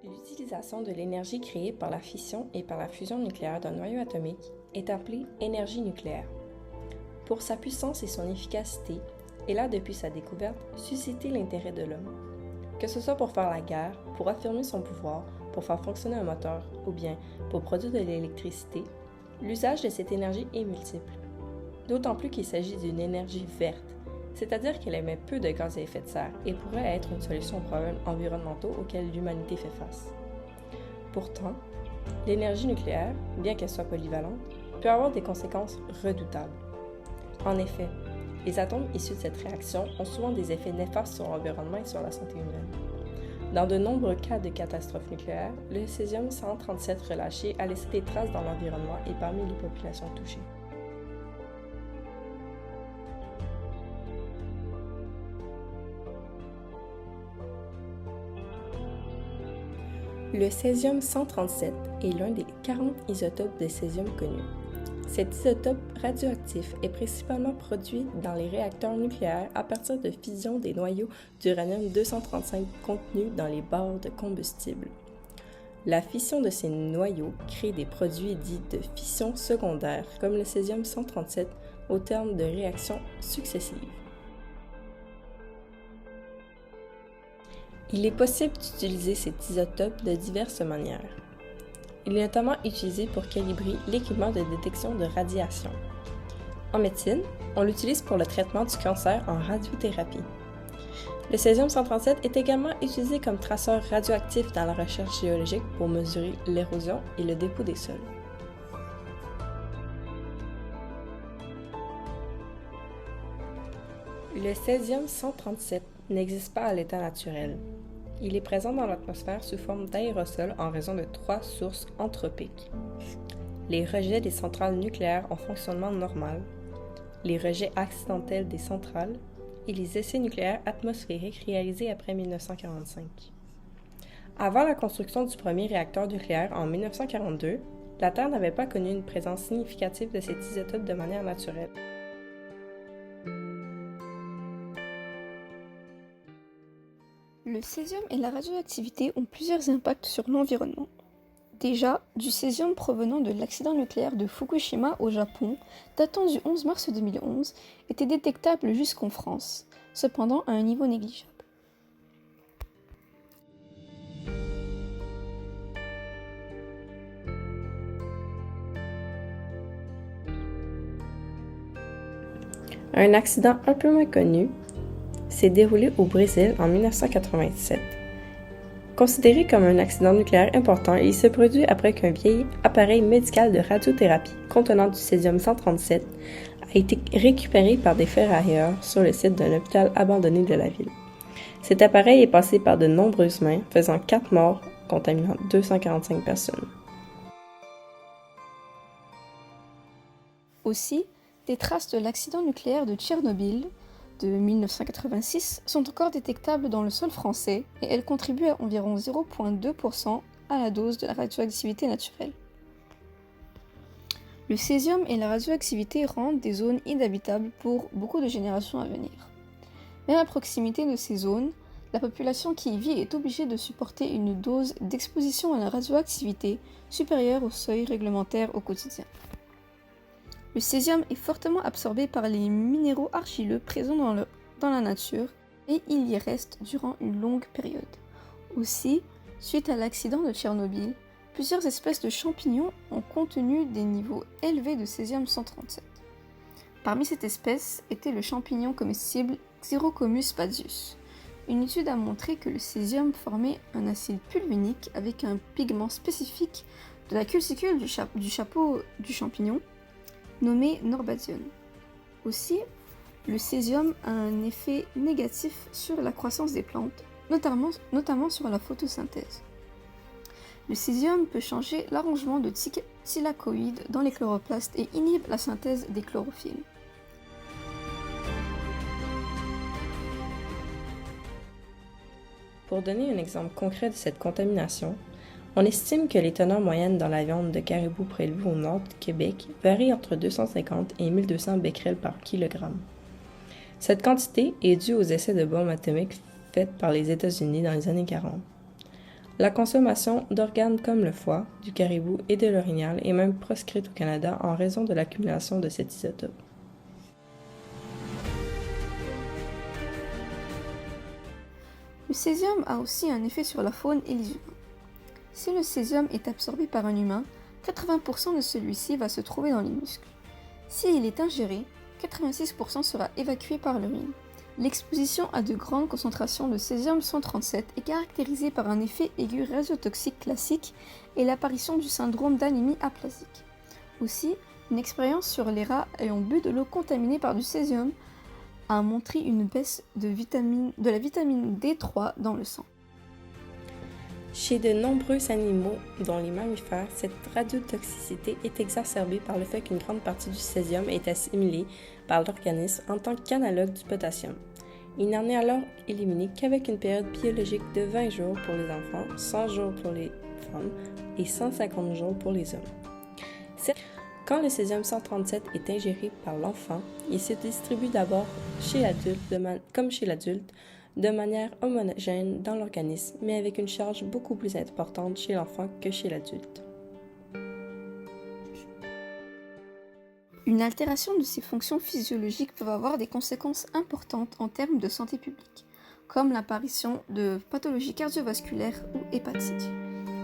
L'utilisation de l'énergie créée par la fission et par la fusion nucléaire d'un noyau atomique est appelée énergie nucléaire. Pour sa puissance et son efficacité, elle a depuis sa découverte suscité l'intérêt de l'homme. Que ce soit pour faire la guerre, pour affirmer son pouvoir, pour faire fonctionner un moteur ou bien pour produire de l'électricité, l'usage de cette énergie est multiple. D'autant plus qu'il s'agit d'une énergie verte, c'est-à-dire qu'elle émet peu de gaz à effet de serre et pourrait être une solution aux problèmes environnementaux auxquels l'humanité fait face. Pourtant, l'énergie nucléaire, bien qu'elle soit polyvalente, peut avoir des conséquences redoutables. En effet, les atomes issus de cette réaction ont souvent des effets néfastes sur l'environnement et sur la santé humaine. Dans de nombreux cas de catastrophes nucléaires, le césium-137 relâché a laissé des traces dans l'environnement et parmi les populations touchées. Le césium-137 est l'un des 40 isotopes de césium connus. Cet isotope radioactif est principalement produit dans les réacteurs nucléaires à partir de fission des noyaux d'uranium-235 contenus dans les barres de combustible. La fission de ces noyaux crée des produits dits de fission secondaire, comme le césium-137, au terme de réactions successives. Il est possible d'utiliser cet isotope de diverses manières. Il est notamment utilisé pour calibrer l'équipement de détection de radiation. En médecine, on l'utilise pour le traitement du cancer en radiothérapie. Le césium-137 est également utilisé comme traceur radioactif dans la recherche géologique pour mesurer l'érosion et le dépôt des sols. Le césium-137 n'existe pas à l'état naturel. Il est présent dans l'atmosphère sous forme d'aérosol en raison de 3 sources anthropiques. Les rejets des centrales nucléaires en fonctionnement normal, les rejets accidentels des centrales et les essais nucléaires atmosphériques réalisés après 1945. Avant la construction du premier réacteur nucléaire en 1942, la Terre n'avait pas connu une présence significative de cet isotope de manière naturelle. Le césium et la radioactivité ont plusieurs impacts sur l'environnement. Déjà, du césium provenant de l'accident nucléaire de Fukushima au Japon, datant du 11 mars 2011, était détectable jusqu'en France, cependant à un niveau négligeable. Un accident un peu moins connu s'est déroulé au Brésil en 1987. Considéré comme un accident nucléaire important, il se produit après qu'un vieil appareil médical de radiothérapie contenant du césium-137 a été récupéré par des ferrailleurs sur le site d'un hôpital abandonné de la ville. Cet appareil est passé par de nombreuses mains, faisant 4 morts, contaminant 245 personnes. Aussi, des traces de l'accident nucléaire de Tchernobyl de 1986 sont encore détectables dans le sol français et elles contribuent à environ 0,2% à la dose de la radioactivité naturelle. Le césium et la radioactivité rendent des zones inhabitables pour beaucoup de générations à venir. Même à proximité de ces zones, la population qui y vit est obligée de supporter une dose d'exposition à la radioactivité supérieure au seuil réglementaire au quotidien. Le césium est fortement absorbé par les minéraux argileux présents dans la nature et il y reste durant une longue période. Aussi, suite à l'accident de Tchernobyl, plusieurs espèces de champignons ont contenu des niveaux élevés de césium-137. Parmi cette espèce était le champignon comestible Xyrocomus spatius. Une étude a montré que le césium formait un acide pulvinique avec un pigment spécifique de la culticule du chapeau du champignon, nommé norbation. Aussi, le césium a un effet négatif sur la croissance des plantes, notamment sur la photosynthèse. Le césium peut changer l'arrangement de thylakoïdes dans les chloroplastes et inhibe la synthèse des chlorophylles. Pour donner un exemple concret de cette contamination, on estime que les teneurs moyennes dans la viande de caribou prélevée au nord du Québec varient entre 250 et 1200 becquerels par kilogramme. Cette quantité est due aux essais de bombes atomiques faits par les États-Unis dans les années 40. La consommation d'organes comme le foie, du caribou et de l'orignal est même proscrite au Canada en raison de l'accumulation de cet isotope. Le césium a aussi un effet sur la faune et les humains. Si le césium est absorbé par un humain, 80% de celui-ci va se trouver dans les muscles. S'il est ingéré, 86% sera évacué par l'urine. L'exposition à de grandes concentrations de césium-137 est caractérisée par un effet aigu radiotoxique classique et l'apparition du syndrome d'anémie aplasique. Aussi, une expérience sur les rats ayant bu de l'eau contaminée par du césium a montré une baisse de la vitamine D3 dans le sang. Chez de nombreux animaux, dont les mammifères, cette radiotoxicité est exacerbée par le fait qu'une grande partie du césium est assimilée par l'organisme en tant qu'analogue du potassium. Il n'en est alors éliminé qu'avec une période biologique de 20 jours pour les enfants, 100 jours pour les femmes et 150 jours pour les hommes. Quand le césium-137 est ingéré par l'enfant, il se distribue d'abord chez l'adulte, comme chez l'adulte, de manière homogène dans l'organisme, mais avec une charge beaucoup plus importante chez l'enfant que chez l'adulte. Une altération de ces fonctions physiologiques peut avoir des conséquences importantes en termes de santé publique, comme l'apparition de pathologies cardiovasculaires ou hépatiques.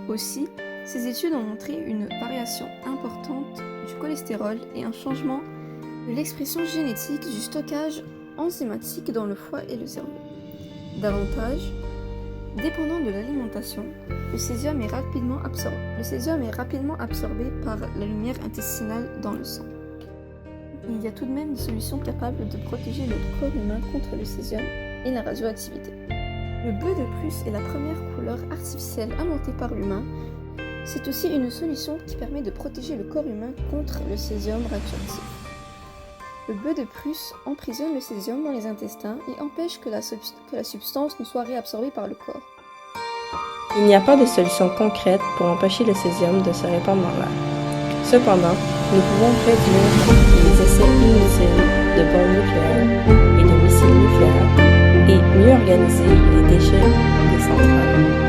Aussi, ces études ont montré une variation importante du cholestérol et un changement de l'expression génétique du stockage enzymatique dans le foie et le cerveau. Davantage, dépendant de l'alimentation, le césium est rapidement absorbé par la lumière intestinale dans le sang. Il y a tout de même des solutions capables de protéger le corps humain contre le césium et la radioactivité. Le bleu de Prusse est la première couleur artificielle inventée par l'humain. C'est aussi une solution qui permet de protéger le corps humain contre le césium radioactif. Le bleu de Prusse emprisonne le césium dans les intestins et empêche que la substance ne soit réabsorbée par le corps. Il n'y a pas de solution concrète pour empêcher le césium de se répandre dans l'air. Cependant, nous pouvons réduire les essais inutiles de bombes nucléaires et de missiles nucléaires et mieux organiser les déchets des centrales.